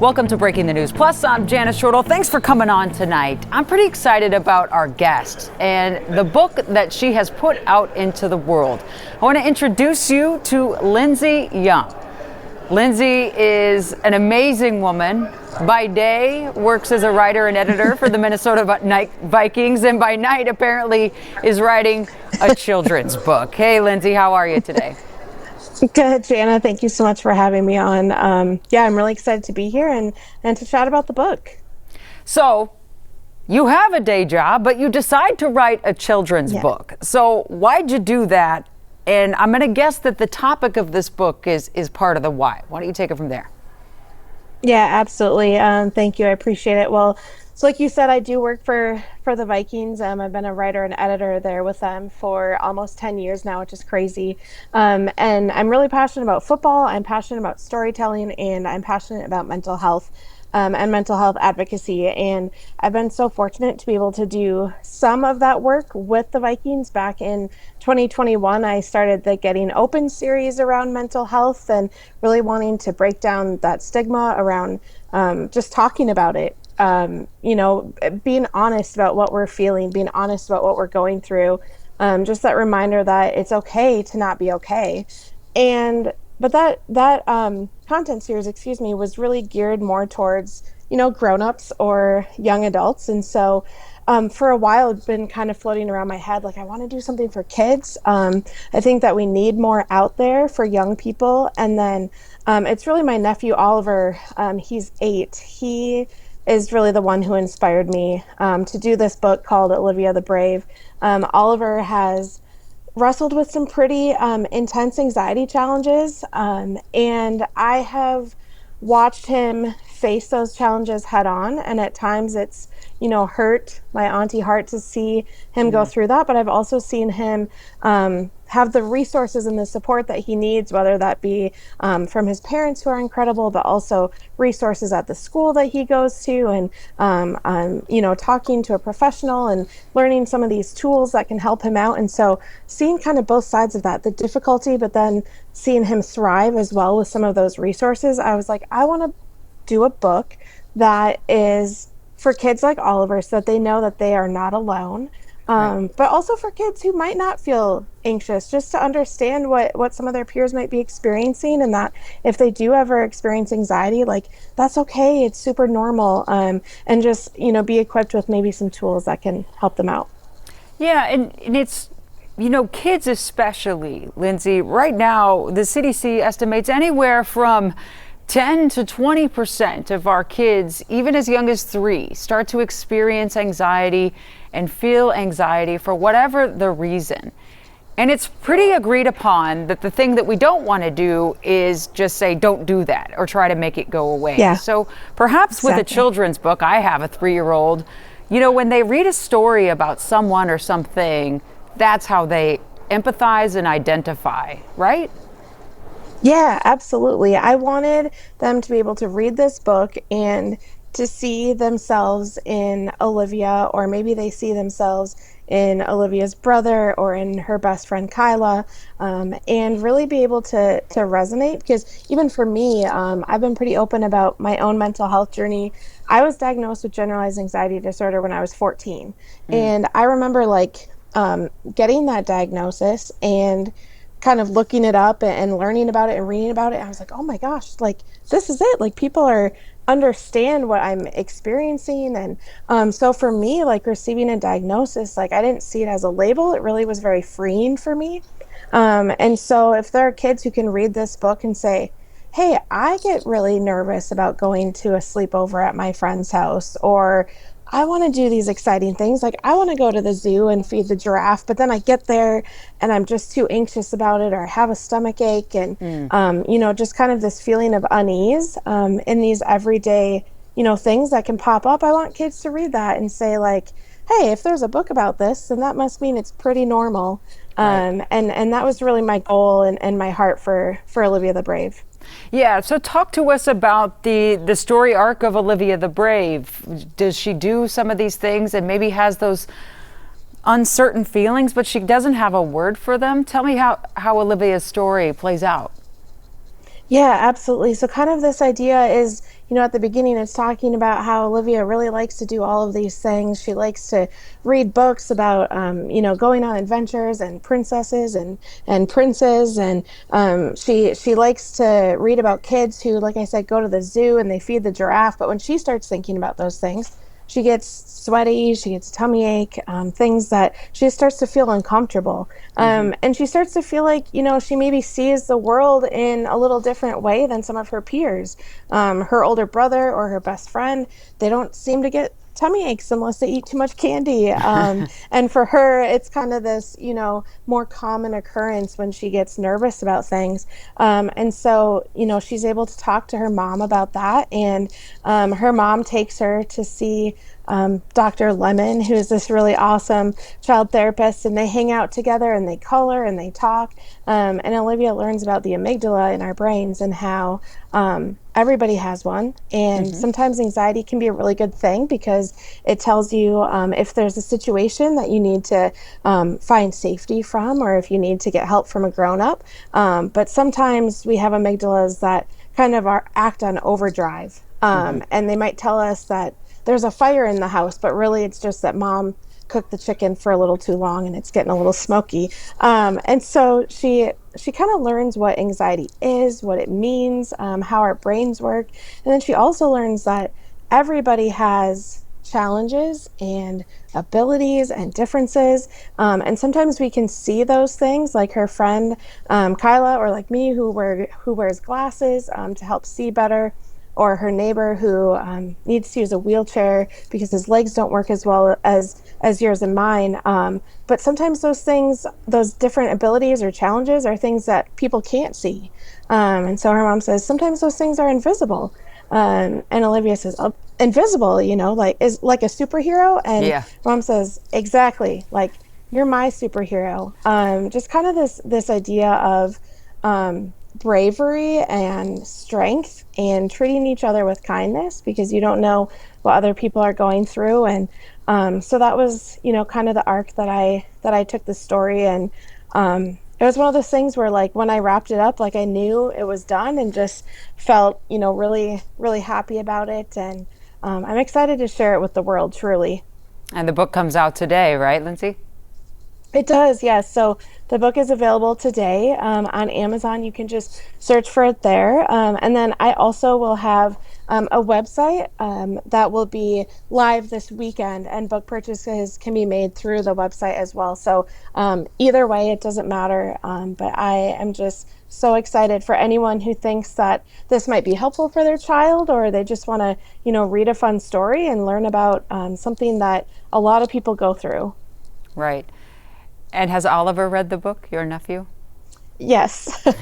Welcome to Breaking the News Plus. I'm Janice Shortle. Thanks for coming on tonight. I'm pretty excited about our guest and the book that she has put out into the world. I want to introduce you to Lindsay Young. Lindsay is an amazing woman. By day, works as a writer and editor for the Minnesota Vikings, and by night, apparently, is writing a children's book. Hey, Lindsay, how are you today? Good, Jana. Thank you so much for having me on. I'm really excited to be here and to chat about the book. So, you have a day job, but you decide to write a children's book. So, why'd you do that? And I'm going to guess that the topic of this book is part of the why. Why don't you take it from there? Yeah, absolutely. Thank you. I appreciate it. Well, so like you said, I do work for the Vikings. I've been a writer and editor there with them for almost 10 years now, which is crazy. And I'm really passionate about football. I'm passionate about storytelling, and I'm passionate about mental health. And mental health advocacy. And I've been so fortunate to be able to do some of that work with the Vikings. Back in 2021, I started the Getting Open series around mental health and really wanting to break down that stigma around just talking about it. Being honest about what we're feeling, being honest about what we're going through. Just that reminder that it's okay to not be okay. But that content series, was really geared more towards, grown-ups or young adults. And so for a while, it's been kind of floating around my head, like I want to do something for kids. I think that we need more out there for young people. And then it's really my nephew, Oliver. He's 8. He is really the one who inspired me to do this book called Olivia the Brave. Oliver has wrestled with some pretty intense anxiety challenges, and I have watched him face those challenges head on, and at times it's hurt my auntie heart to see him go through that, but I've also seen him have the resources and the support that he needs, whether that be from his parents, who are incredible, but also resources at the school that he goes to, and talking to a professional and learning some of these tools that can help him out. And so seeing kind of both sides of that, the difficulty, but then seeing him thrive as well with some of those resources, I was like, I want to do a book that is for kids like Oliver, so that they know that they are not alone. But also for kids who might not feel anxious, just to understand what some of their peers might be experiencing, and that if they do ever experience anxiety, like that's okay, it's super normal, and just be equipped with maybe some tools that can help them out. Yeah, and it's kids especially, Lindsay. Right now, the CDC estimates anywhere from 10 to 20% of our kids, even as young as 3, start to experience anxiety and feel anxiety for whatever the reason. And it's pretty agreed upon that the thing that we don't want to do is just say, don't do that, or try to make it go away. Yeah. So perhaps with a children's book, I have a 3-year-old, when they read a story about someone or something, that's how they empathize and identify, right? Yeah, absolutely. I wanted them to be able to read this book and to see themselves in Olivia, or maybe they see themselves in Olivia's brother or in her best friend Kyla, and really be able to resonate. Because even for me, I've been pretty open about my own mental health journey. I was diagnosed with generalized anxiety disorder when I was 14. And I remember getting that diagnosis and kind of looking it up and learning about it and reading about it. I was like, oh my gosh, this is it. People understand what I'm experiencing. And so for me, receiving a diagnosis, I didn't see it as a label. It really was very freeing for me. And so if there are kids who can read this book and say, hey, I get really nervous about going to a sleepover at my friend's house, or I want to do these exciting things. I want to go to the zoo and feed the giraffe, but then I get there and I'm just too anxious about it, or I have a stomach ache, and, just kind of this feeling of unease in these everyday, things that can pop up. I want kids to read that and say hey, if there's a book about this, then that must mean it's pretty normal. Right. And that was really my goal and my heart for Olivia the Brave. Yeah, so talk to us about the story arc of Olivia the Brave. Does she do some of these things and maybe has those uncertain feelings, but she doesn't have a word for them? Tell me how Olivia's story plays out. Yeah, absolutely. So, kind of this idea is, at the beginning, it's talking about how Olivia really likes to do all of these things. She likes to read books about, going on adventures and princesses and princes, and she likes to read about kids who, like I said, go to the zoo and they feed the giraffe. But when she starts thinking about those things, she gets sweaty, she gets a tummy ache, things that she starts to feel uncomfortable. And she starts to feel like, she maybe sees the world in a little different way than some of her peers. Her older brother or her best friend, they don't seem to get tummy aches unless they eat too much candy. And for her, it's kind of this, more common occurrence when she gets nervous about things. And so, she's able to talk to her mom about that. And her mom takes her to see Dr. Lemon, who is this really awesome child therapist, and they hang out together and they color and they talk. And Olivia learns about the amygdala in our brains and how everybody has one. And sometimes anxiety can be a really good thing because it tells you if there's a situation that you need to find safety from, or if you need to get help from a grown up. But sometimes we have amygdalas that kind of act on overdrive. And they might tell us that there's a fire in the house, but really it's just that mom cooked the chicken for a little too long and it's getting a little smoky. And so she kind of learns what anxiety is, what it means, how our brains work. And then she also learns that everybody has challenges and abilities and differences. And sometimes we can see those things, like her friend Kyla, or like me who wears glasses to help see better, or her neighbor who needs to use a wheelchair because his legs don't work as well as yours and mine. But sometimes those things, those different abilities or challenges, are things that people can't see. And so her mom says, sometimes those things are invisible. And Olivia says, oh, invisible, like is like a superhero. And Yeah. mom says, exactly, like you're my superhero. Just kind of this idea of bravery and strength and treating each other with kindness, because you don't know what other people are going through. And so that was, kind of the arc that I took the story. And it was one of those things where, like, when I wrapped it up, like, I knew it was done and just felt, really, really happy about it. And I'm excited to share it with the world, truly. And the book comes out today, right, Lindsay? It does, yes. So the book is available today on Amazon. You can just search for it there. And then I also will have a website that will be live this weekend, and book purchases can be made through the website as well. So either way, it doesn't matter. But I am just so excited for anyone who thinks that this might be helpful for their child, or they just want to, read a fun story and learn about something that a lot of people go through. Right. And has Oliver read the book, your nephew? Yes. Does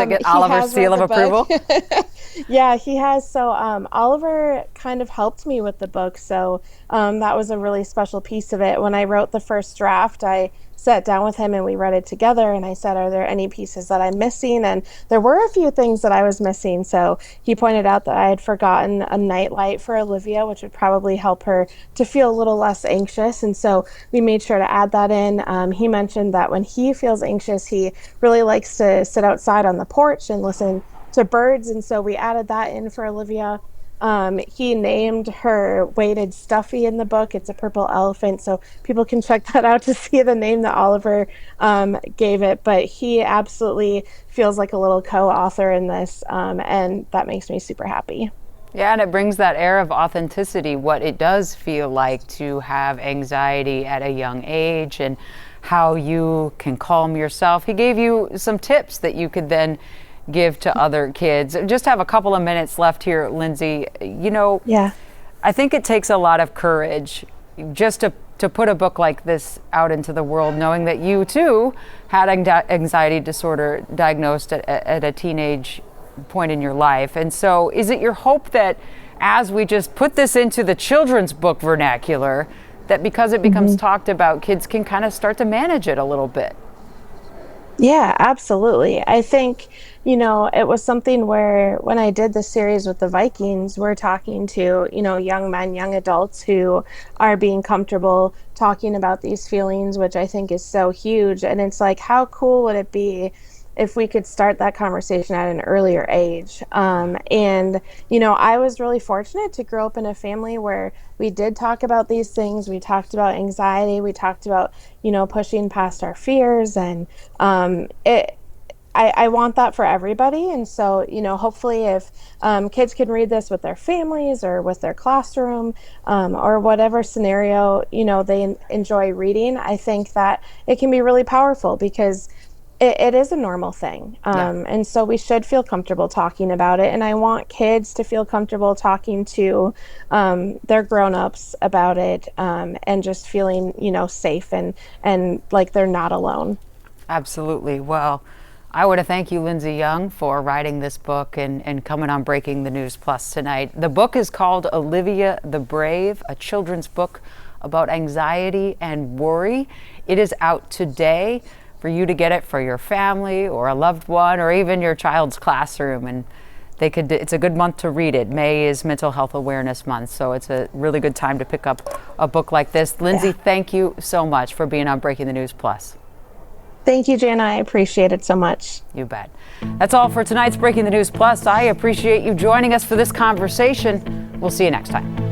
it get He Oliver's has read seal of the approval? book. Yeah, he has. So Oliver kind of helped me with the book. So that was a really special piece of it. When I wrote the first draft, I sat down with him and we read it together. And I said, are there any pieces that I'm missing? And there were a few things that I was missing. So he pointed out that I had forgotten a nightlight for Olivia, which would probably help her to feel a little less anxious. And so we made sure to add that in. He mentioned that when he feels anxious, he really likes to sit outside on the porch and listen to birds. And so we added that in for Olivia. He named her weighted Stuffy in the book. It's a purple elephant, so people can check that out to see the name that Oliver gave it. But he absolutely feels like a little co-author in this, and that makes me super happy. Yeah, and it brings that air of authenticity, what it does feel like to have anxiety at a young age and how you can calm yourself. He gave you some tips that you could then give to other kids. Just have a couple of minutes left here, Lindsay. Yeah. I think it takes a lot of courage just to put a book like this out into the world, knowing that you too had anxiety disorder diagnosed at a teenage point in your life. And so is it your hope that as we just put this into the children's book vernacular, that because it becomes talked about, kids can kind of start to manage it a little bit? Yeah, absolutely. I think, it was something where when I did the series with the Vikings, we're talking to, young men, young adults who are being comfortable talking about these feelings, which I think is so huge. And it's like, how cool would it be if we could start that conversation at an earlier age. And, you know, I was really fortunate to grow up in a family where we did talk about these things. We talked about anxiety. We talked about, you know, pushing past our fears. And I want that for everybody. And so, you know, hopefully if kids can read this with their families or with their classroom or whatever scenario, you know, they enjoy reading, I think that it can be really powerful because it is a normal thing. And so we should feel comfortable talking about it. And I want kids to feel comfortable talking to their grown-ups about it and just feeling, you know, safe and like they're not alone. Absolutely. Well, I want to thank you, Lindsay Young, for writing this book and coming on Breaking the News Plus tonight. The book is called Olivia the Brave, a children's book about anxiety and worry. It is out today for you to get it for your family or a loved one or even your child's classroom. And it's a good month to read it. May is Mental Health Awareness Month, so it's a really good time to pick up a book like this. Lindsay, thank you so much for being on Breaking the News Plus. Thank you, Jana. I appreciate it so much. You bet. That's all for tonight's Breaking the News Plus. I appreciate you joining us for this conversation. We'll see you next time.